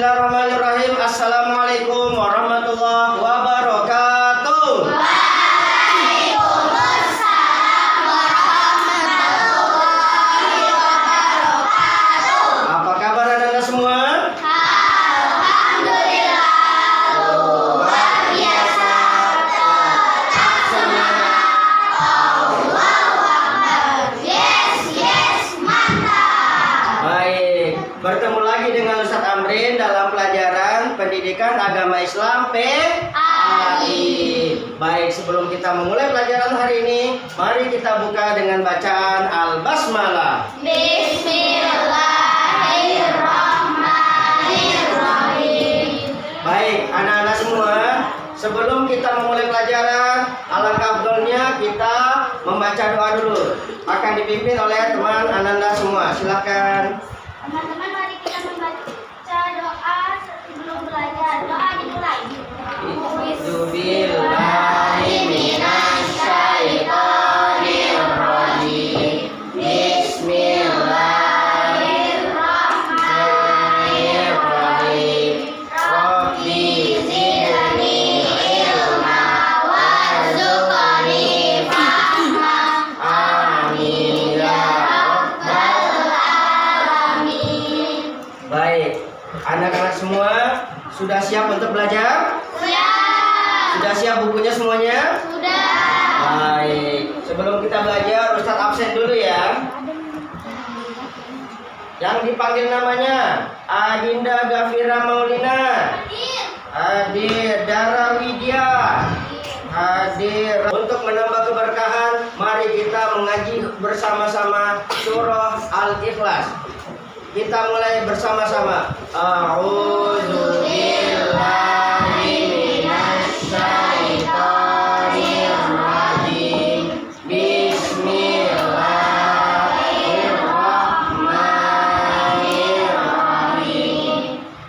Bismillahirrahmanirrahim. Assalamualaikum warahmatullahi wabarakatuh. Waalaikumsalam warahmatullahi wabarakatuh. Apa kabar anak-anak semua? Alhamdulillah luar biasa. Tetap semangat. Allahu Akbar. Yes, mantap. Baik, bertemu lagi dengan Ustadz Amrin dalam pelajaran Pendidikan Agama Islam PAI. Baik, sebelum kita memulai pelajaran hari ini, mari kita buka dengan bacaan Al-Basmalah. Bismillahirrahmanirrahim. Baik, anak-anak semua, sebelum kita memulai pelajaran, alangkah afdolnya kita membaca doa dulu. Akan dipimpin oleh teman anak-anak semua. Silakan. Teman-teman, mari kita membaca doa sebelum belajar. Doa dimulai. A'udzubillahiminasyaitonirrajim. Bismillahirrahmanirrahim. Rabbi zidni ilma warzuqni fahma. Amin ya rabbal alamin. Baik, anak-anak semua sudah siap untuk belajar? Sudah siap bukunya semuanya? Baik, sebelum kita belajar, Ustadz absen dulu ya. Yang dipanggil namanya Adinda Gafira Maulina, hadir. Dara Widya, hadir. Untuk menambah keberkahan, mari kita mengaji bersama-sama surah Al-Ikhlas. Kita mulai bersama-sama. A'udzubillahiminasyaitonirrajim. Bismillahirrahmanirrahim.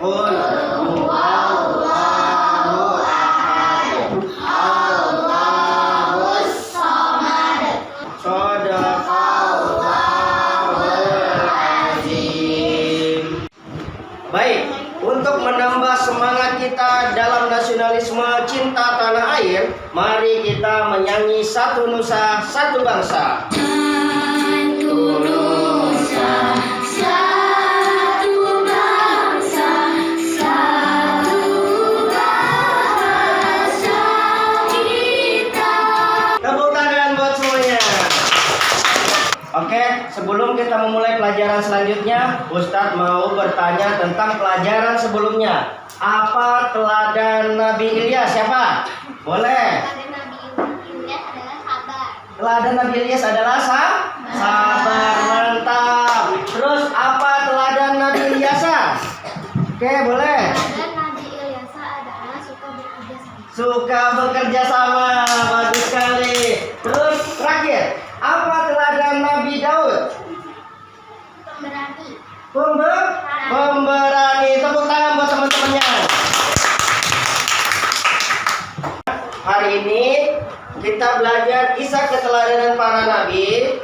Qul huwallahu ahad, Allahus Samad. Shadaqallahul azim. Baik, untuk menambah semangat kita dalam nasionalisme cinta tanah air, mari kita menyanyi Satu Nusa, Satu Bangsa. Satu nusa, satu bangsa, satu bahasa kita. Tepuk tangan buat semuanya. Oke, sebelum kita memulai pelajaran selanjutnya, Ustadz mau bertanya tentang pelajaran sebelumnya. Apa teladan Nabi Ilyas? Siapa? Boleh. Teladan Nabi Ilyas adalah sabar. Teladan Nabi Ilyas adalah sabar. Mantap. Terus apa teladan Nabi Ilyasa? Oke, boleh. Teladan Nabi Ilyas adalah suka bekerja sama. Suka bekerja sama. Bagus sekali. Terus terakhir, apa teladan Nabi Daud? Pemberani. Pemberani. Tepuk tangan buat teman-temannya. Hari ini kita belajar kisah keteladanan para nabi.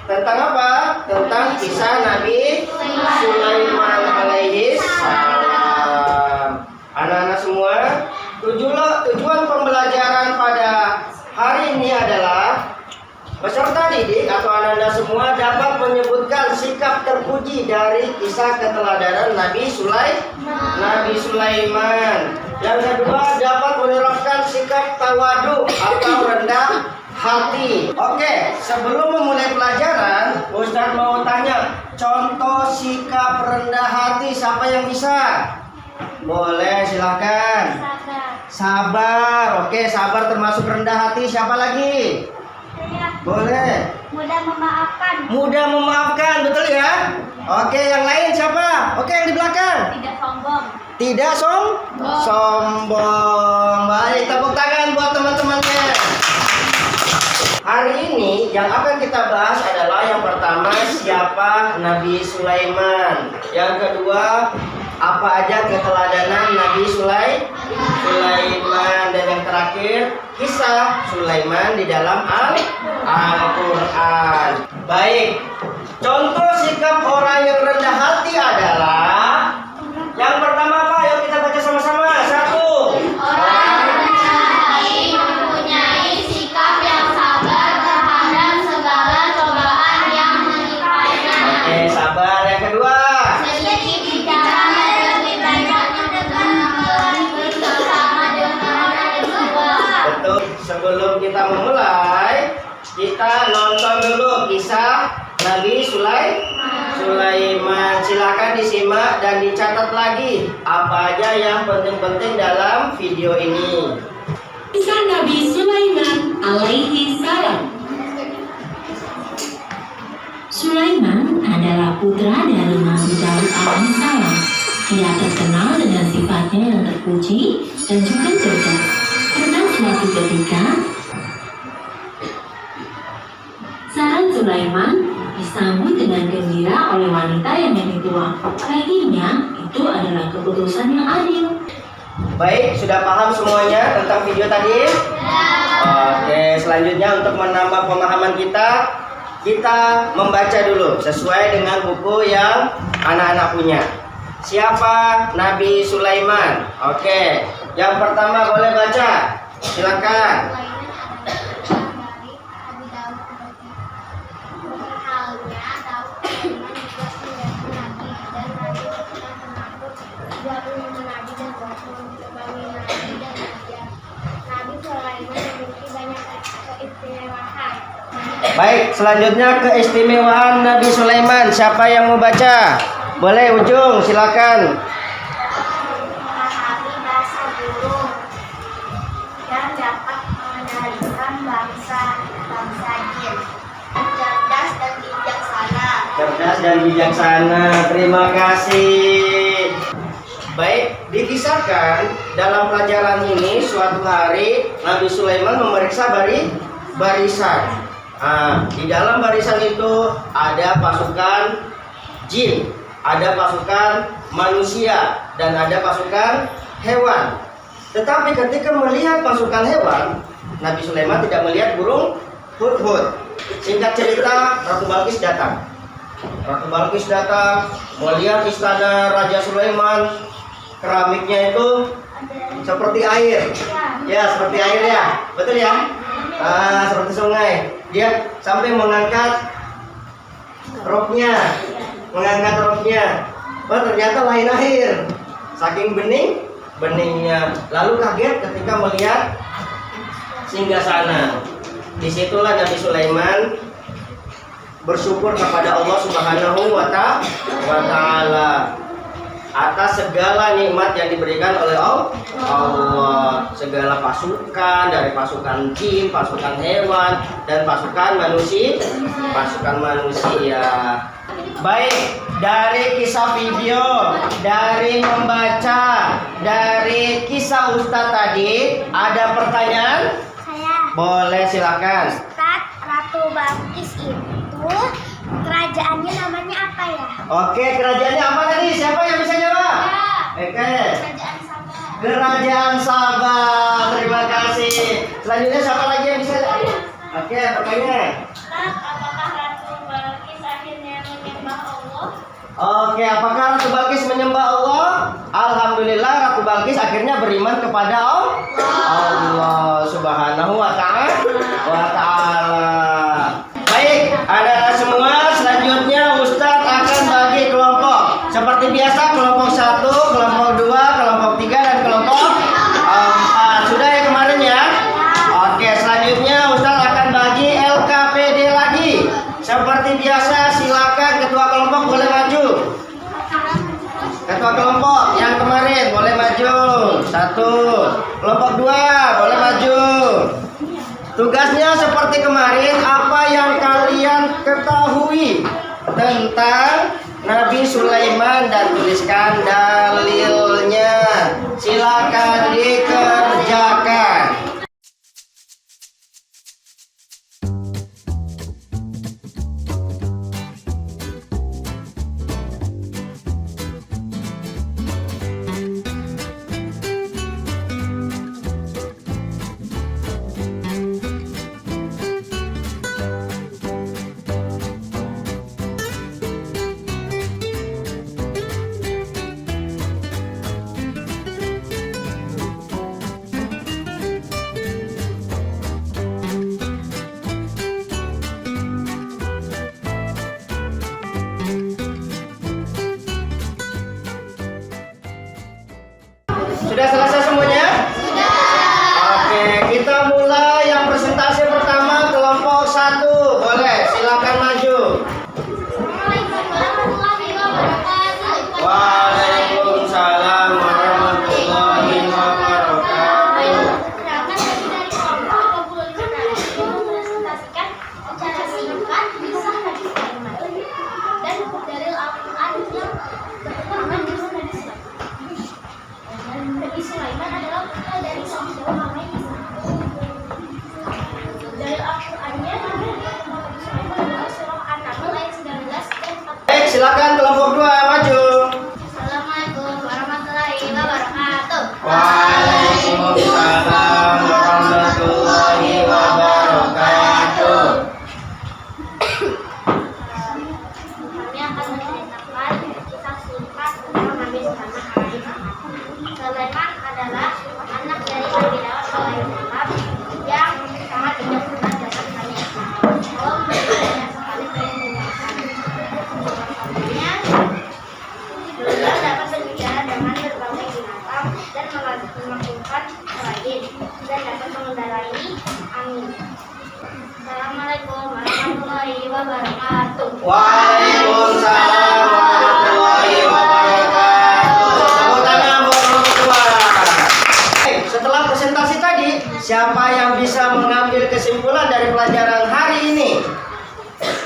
Tentang apa? Tentang kisah Nabi Sulaiman alaihi salam. Anak-anak semua, tujuan pembelajaran pada hari ini adalah peserta didik atau anak-anak semua dapat menyebutkan sikap terpuji dari kisah keteladanan Nabi Sulaiman. Yang kedua, dapat menerapkan sikap tawadu atau rendah hati. Oke, sebelum memulai pelajaran, Ustadz mau tanya contoh sikap rendah hati, siapa yang bisa? Boleh, silakan. Sabar. Oke, sabar termasuk rendah hati. Siapa lagi? Boleh. Mudah memaafkan. Mudah memaafkan, betul ya? Oke, yang lain siapa? Oke, yang di belakang. Tidak sombong. Tidak sombong. Baik, tepuk tangan buat teman-temannya. Hari ini yang akan kita bahas adalah yang pertama, siapa Nabi Sulaiman. Yang kedua, apa aja keteladanan Nabi Sulaiman. Dan yang terakhir, kisah Sulaiman di dalam Al-Quran. Baik, contoh sikap orang yang rendah hati adalah yang pertama sebelum kita memulai, kita nonton dulu kisah Nabi Sulaiman. Silakan disimak dan dicatat lagi apa aja yang penting-penting dalam video ini. Kisah Nabi Sulaiman alaihi salam. Sulaiman adalah putra dari Nabi Daud alaihi salam. Ia terkenal dengan sifatnya yang terpuji dan juga cerdas. Karena suatu ketika, saran Sulaiman disambut dengan gembira oleh wanita yang lebih tua. Baginya, itu adalah keputusan yang adil. Baik, sudah paham semuanya tentang video tadi? Oke, selanjutnya untuk menambah pemahaman kita membaca dulu sesuai dengan buku yang anak-anak punya. Siapa Nabi Sulaiman? Oke, yang pertama boleh baca. Silakan. Baik, selanjutnya keistimewaan Nabi Sulaiman. Siapa yang mau baca? Boleh, Ujung, silakan. Memahami bahasa burung dan dapat mengendalikan bangsa jin. Cerdas dan bijaksana. Cerdas dan bijaksana. Terima kasih. Baik, dikisahkan dalam pelajaran ini suatu hari Nabi Sulaiman memeriksa barisan. Di dalam barisan itu ada pasukan jin, ada pasukan manusia, dan ada pasukan hewan. Tetapi ketika melihat pasukan hewan, Nabi Sulaiman tidak melihat burung hudhud. Singkat cerita, Ratu Balqis datang. Ratu Balqis datang melihat istana Raja Sulaiman. Keramiknya itu seperti air. Ya, seperti air ya. Betul ya? Seperti sungai. Dia sampai mengangkat roknya. Oh, ternyata lain air. Saking beningnya. Lalu kaget ketika melihat singgasana. Disitulah Nabi Sulaiman bersyukur kepada Allah Subhanahu wa Ta'ala atas segala nikmat yang diberikan oleh Allah, segala pasukan, dari pasukan jin, pasukan hewan, dan pasukan manusia. Baik, dari kisah video, dari membaca, dari kisah Ustadz tadi, ada pertanyaan? Saya. Boleh, silakan. Ustadz, Ratu Balqis itu kerajaannya namanya apa ya? Oke, kerajaannya apa tadi? Siapa yang bisa jawab? Oke. Kerajaan Sabah. Kerajaan Sabah. Terima kasih. Selanjutnya siapa lagi yang bisa? Oke, pertanyaan. Apakah Ratu Balqis akhirnya menyembah Allah? Oke, apakah Ratu Balqis menyembah Allah? Alhamdulillah, Ratu Balqis akhirnya beriman kepada Allah Subhanahu wa Ta'ala. Baik, anak-anak semua, selanjutnya Ustadz akan bagi kelompok. Seperti biasa, kelompok 1, kelompok 2, kelompok 3, dan kelompok 4. Sudah ya kemarin ya? Oke, selanjutnya Ustadz akan bagi LKPD lagi. Seperti biasa, silakan ketua kelompok boleh maju. Ketua kelompok yang kemarin boleh maju. 1. Kelompok 2 boleh maju. Tugasnya seperti kemarin, apa yang kalian ketahui tentang Nabi Sulaiman dan tuliskan dalilnya. Silakan dikerjakan. mudarai. Amin. Assalamualaikum warahmatullahi wabarakatuh. Waalaikumsalam warahmatullahi wabarakatuh. Tepuk tangan buat orang tua. Setelah presentasi tadi, siapa yang bisa mengambil kesimpulan dari pelajaran hari ini?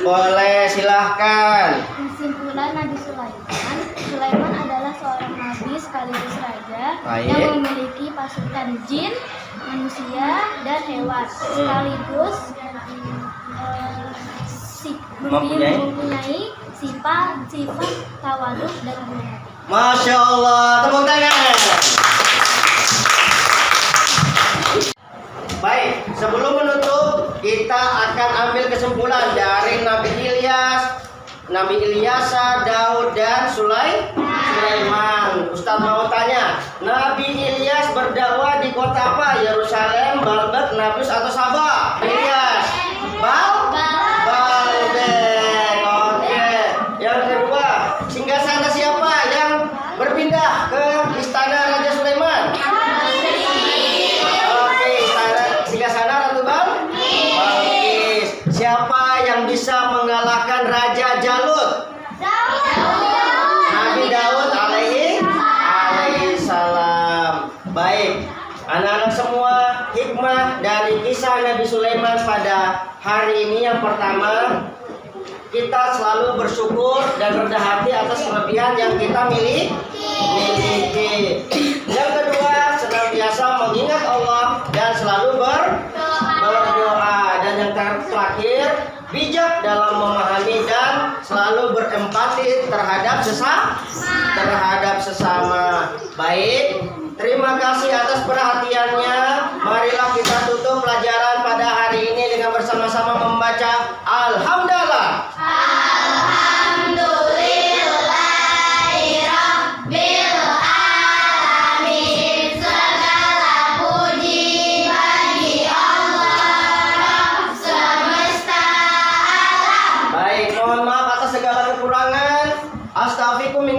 Boleh, silahkan. Kesimpulan Nabi Sulaiman. Sulaiman adalah seorang nabi sekaligus raja Baik. yang memiliki pasukan jin, manusia, dan hewan sekaligus mempunyai sifat tawaduk dan rendah hati. Masya Allah, tepuk tangan. Baik, sebelum menutup, kita akan ambil kesimpulan dari Nabi Ilyas, Nabi Ilyasa, Daud, dan Sulaiman. Ustaz mau tanya, Nabi Ilyas berdakwah di kota apa? Yerusalem, Baalbek, Nablus, atau Sabah? Ilyas, Baalbek. Oke. Yang kedua, singgasana siapa yang berpindah ke istana Raja Sulaiman? Oke, singgasana Ratu Balqis. Siapa yang bisa mengalahkan Raja Jalut? Nabi Daud alaihi salam. Baik, anak-anak semua, hikmah dari kisah Nabi Sulaiman pada hari ini yang pertama, kita selalu bersyukur dan rendah hati atas kelebihan yang kita miliki. Yang kedua, senantiasa mengingat Allah dan selalu berdoa. Dan yang terakhir, bijak dalam memahami dan selalu berempati terhadap sesama. Baik, terima kasih atas perhatiannya. Marilah kita tutup pelajaran pada hari ini dengan bersama-sama membaca Alhamdulillah. Baik, mohon maaf atas segala kekurangan. Astaghfirullahaladzim.